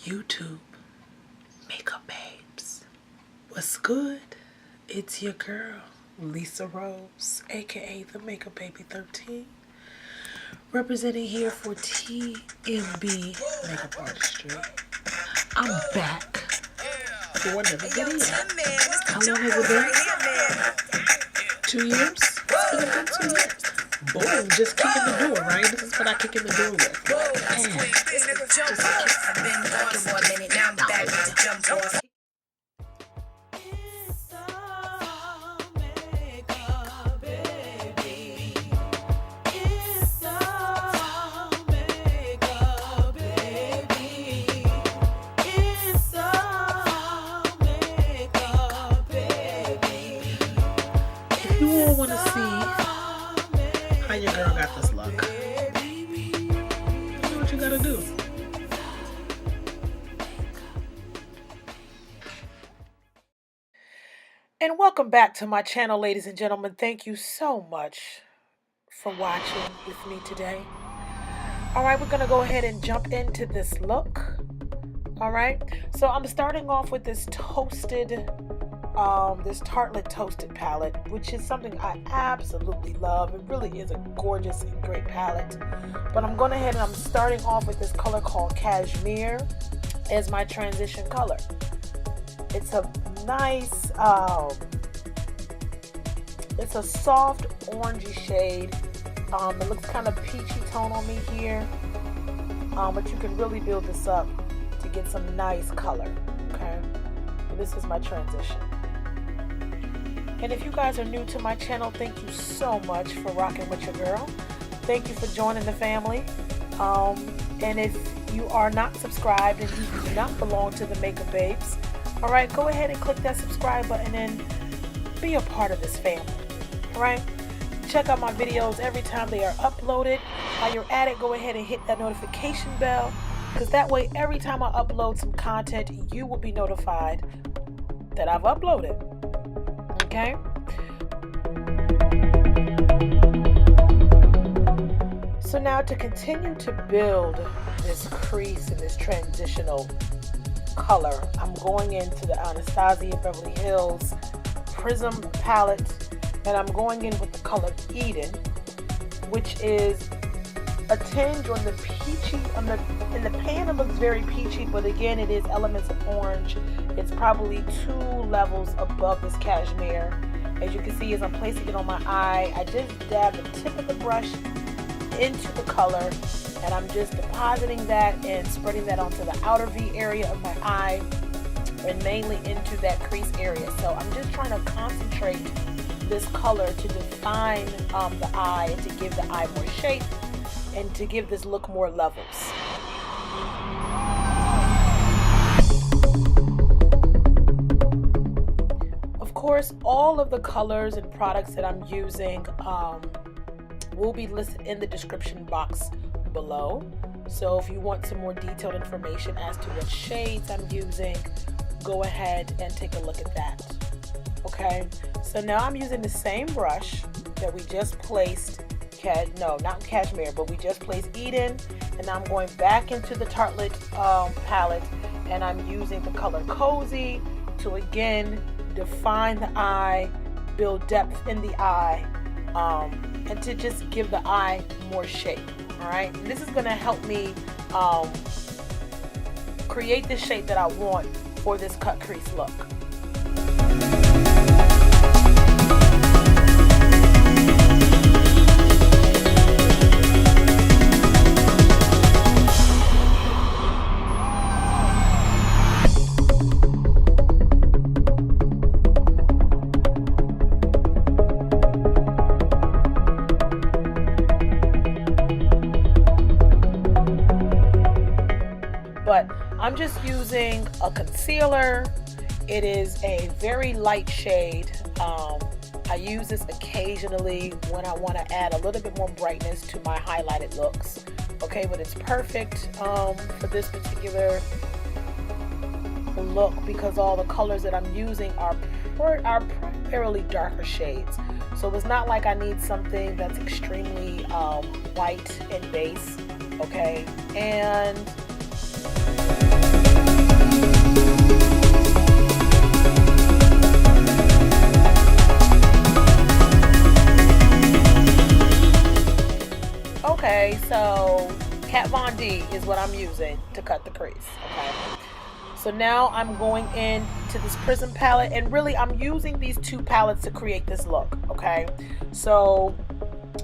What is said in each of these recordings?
YouTube makeup babes. What's good? It's your girl, Lisa Rose, aka the Makeup Baby 13, representing here for TMB Makeup Artistry. I'm back for another video. How long has it been? 2 years? It's been 2 years. Boom, just kicking the door, right? This is what I kick in the door with. I've been gone for a minute, now I'm back to jump off. If you all want to see how your girl got this look, you know what you gotta do. And welcome back to my channel, ladies and gentlemen. Thank you so much for watching with me today. All right, we're gonna go ahead and jump into this look. All right, so I'm starting off with this toasted, this Tartelette Toasted palette, which is something I absolutely love. It really is a gorgeous and great palette. But I'm going ahead and I'm starting off with this color called Cashmere as my transition color. It's a nice, it's a soft orangey shade. It looks kind of peachy tone on me here, but you can really build this up to get some nice color. Okay, and this is my transition. And if you guys are new to my channel, thank you so much for rocking with your girl. Thank you for joining the family. And if you are not subscribed and you do not belong to the Makeup Babes, all right, go ahead and click that subscribe button and be a part of this family. All right, check out my videos every time they are uploaded. While you're at it, go ahead and hit that notification bell, because that way every time I upload some content, you will be notified that I've uploaded. Okay. So now to continue to build this crease and this transitional color, I'm going into the Anastasia Beverly Hills PRISM palette, and I'm going in with the color Eden, which is a tinge on the peachy, in the pan it looks very peachy, but again it is elements of orange. It's probably 2 levels above this Cashmere. As you can see, as I'm placing it on my eye, I just dab the tip of the brush into the color, and I'm just depositing that and spreading that onto the outer V area of my eye, and mainly into that crease area. So I'm just trying to concentrate this color to define the eye and to give the eye more shape and to give this look more levels. Of course, all of the colors and products that I'm using will be listed in the description box below. So if you want some more detailed information as to what shades I'm using, go ahead and take a look at that. Okay, so now I'm using the same brush that we just placed, not Cashmere, but we just placed Eden, and now I'm going back into the Tartelette palette, and I'm using the color Cozy to again define the eye, build depth in the eye, and to just give the eye more shape. All right, and this is going to help me create the shape that I want for this cut crease look. But I'm just using a concealer. It is a very light shade. I use this occasionally when I want to add a little bit more brightness to my highlighted looks. Okay, but it's perfect for this particular look because all the colors that I'm using are primarily darker shades. So it's not like I need something that's extremely white and base. Okay, and I'm using to cut the crease. Okay, so now I'm going into this Prism palette, and really I'm using these two palettes to create this look. Okay, so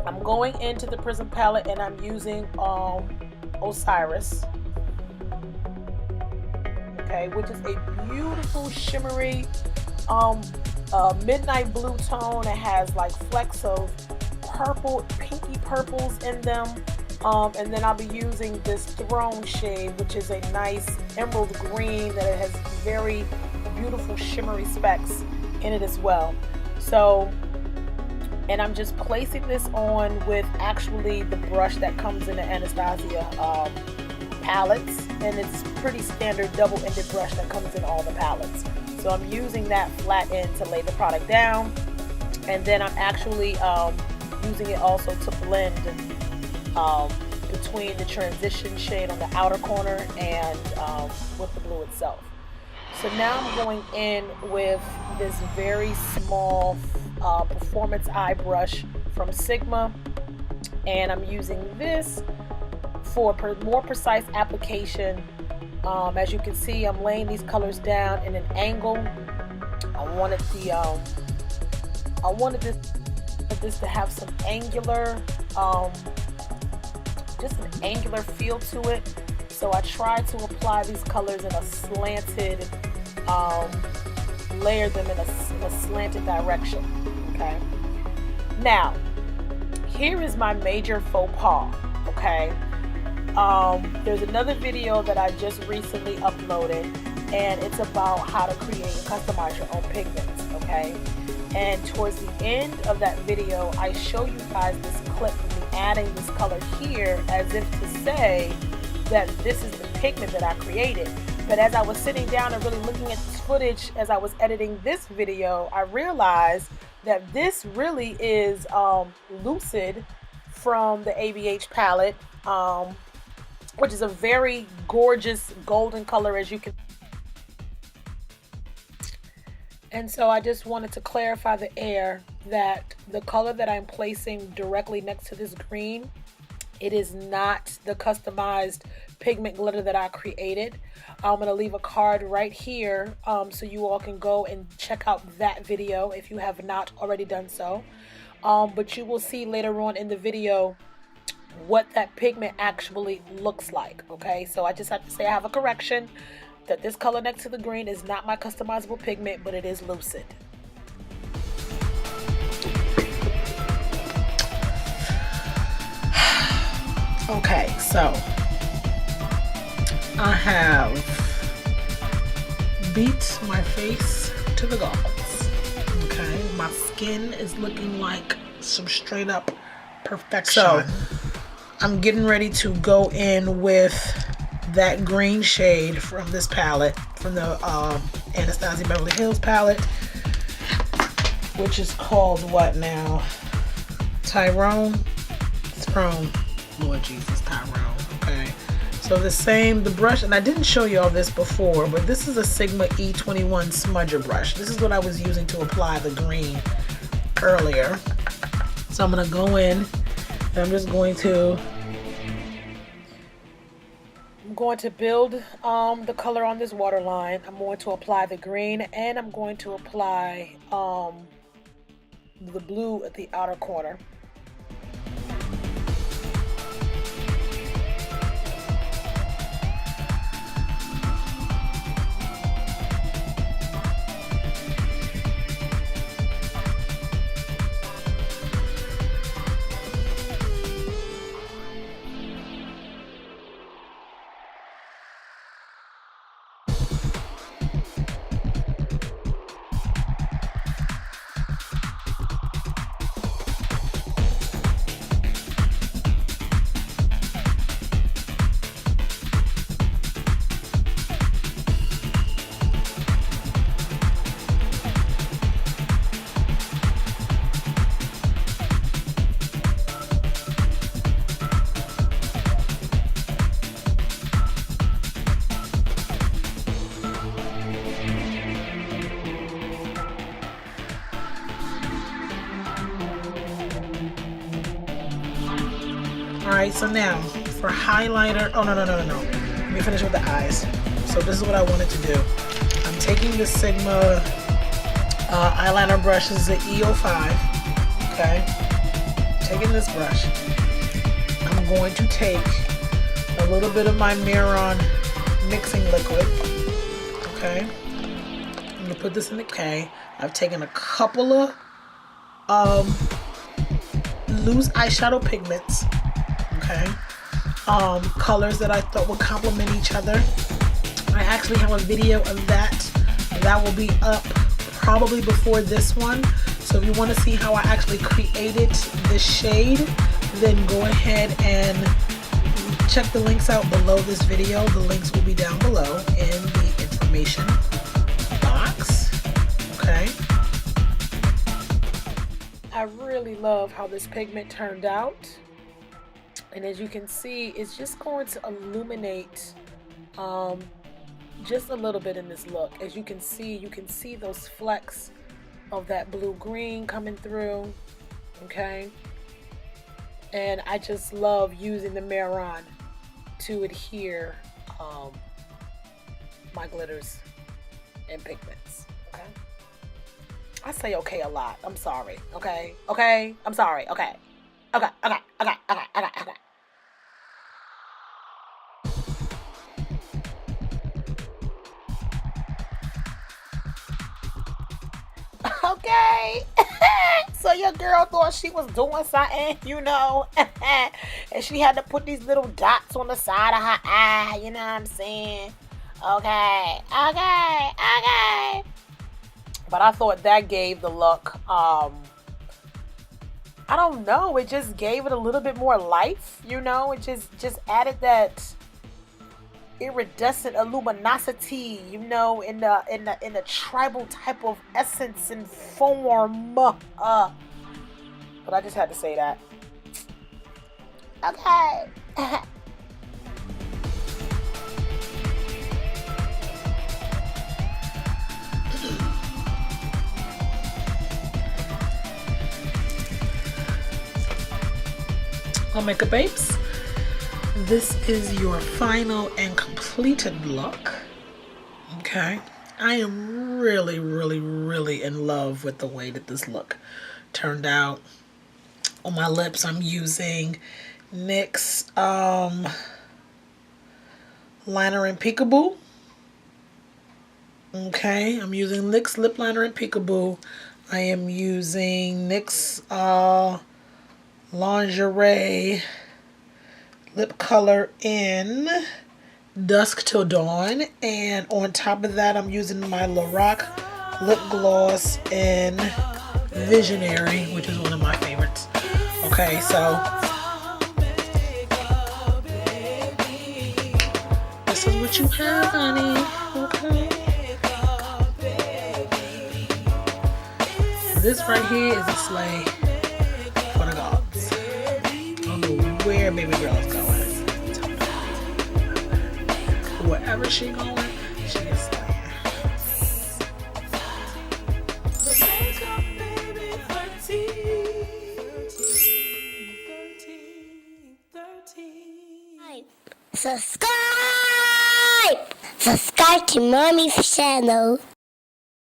I'm going into the Prism palette and I'm using Osiris, okay, which is a beautiful shimmery midnight blue tone. It has like flecks of purple, pinky purples in them. And then I'll be using this Throne shade, which is a nice emerald green that it has very beautiful shimmery specks in it as well. So, and I'm just placing this on with actually the brush that comes in the Anastasia palettes, and it's pretty standard double-ended brush that comes in all the palettes. So I'm using that flat end to lay the product down, and then I'm actually using it also to blend between the transition shade on the outer corner and with the blue itself. So now I'm going in with this very small performance eye brush from Sigma, and I'm using this for more precise application. As you can see, I'm laying these colors down in an angle. I wanted this to have some angular, just an angular feel to it. So I tried to apply these colors in a slanted, layer them in a slanted direction. Okay. Now, here is my major faux pas. Okay. There's another video that I just recently uploaded, and it's about how to create and customize your own pigments. Okay. And towards the end of that video, I show you guys this clip of me adding this color here as if to say that this is the pigment that I created. But as I was sitting down and really looking at this footage as I was editing this video, I realized that this really is Lucid from the ABH palette, which is a very gorgeous golden color, as you can. And so I just wanted to clarify the air that the color that I'm placing directly next to this green, it is not the customized pigment glitter that I created. I'm going to leave a card right here so you all can go and check out that video if you have not already done so. But you will see later on in the video what that pigment actually looks like. Okay, so I just have to say I have a correction, that this color next to the green is not my customizable pigment, but it is Lucid. Okay, so I have beat my face to the gods. Okay, my skin is looking like some straight up perfection. So I'm getting ready to go in with that green shade from this palette, from the Anastasia Beverly Hills palette, which is called what now? Throne. Lord Jesus, Tyrone. Okay, so the brush, and I didn't show you all this before, but this is a Sigma E21 smudger brush. This is what I was using to apply the green earlier. So I'm gonna go in and I'm just going to build the color on this waterline. I'm going to apply the green, and I'm going to apply the blue at the outer corner. Alright, so now For highlighter, oh no. Let me finish with the eyes. So this is what I wanted to do. I'm taking the Sigma eyeliner brush. This is the E05. Okay. Taking this brush. I'm going to take a little bit of my Miron mixing liquid. Okay. I'm going to put this in the K. I've taken a couple of loose eyeshadow pigments. Okay. Colors that I thought would complement each other. I actually have a video of that. That will be up probably before this one. So if you want to see how I actually created this shade, then go ahead and check the links out below this video. The links will be down below in the information box. Okay. I really love how this pigment turned out. And as you can see, it's just going to illuminate just a little bit in this look. As you can see those flecks of that blue-green coming through, okay? And I just love using the Miron to adhere my glitters and pigments, okay? I say okay a lot. I'm sorry, okay? Okay? I'm sorry, okay. Okay. Okay. So your girl thought she was doing something, you know, and she had to put these little dots on the side of her eye, you know what I'm saying? Okay. But I thought that gave the look, I don't know, it just gave it a little bit more life, you know? It just added that iridescent luminosity, you know, in the tribal type of essence and form. But I just had to say that. Okay. Well, makeup babes, this is your final and completed look. Okay, I am really in love with the way that this look turned out. On my lips, I'm using NYX liner in Peekaboo. Okay, I'm using NYX lip liner in Peekaboo. I am using NYX Lingerie lip color in Dusk Till Dawn, and on top of that I'm using my Lorac lip gloss in Visionary, which is one of my favorites. Okay, so this is what you have, honey. Okay, this right here is a slay for the gods. I don't know where baby girl is going. Wherever she going, she is slaying. Subscribe to Mommy's channel.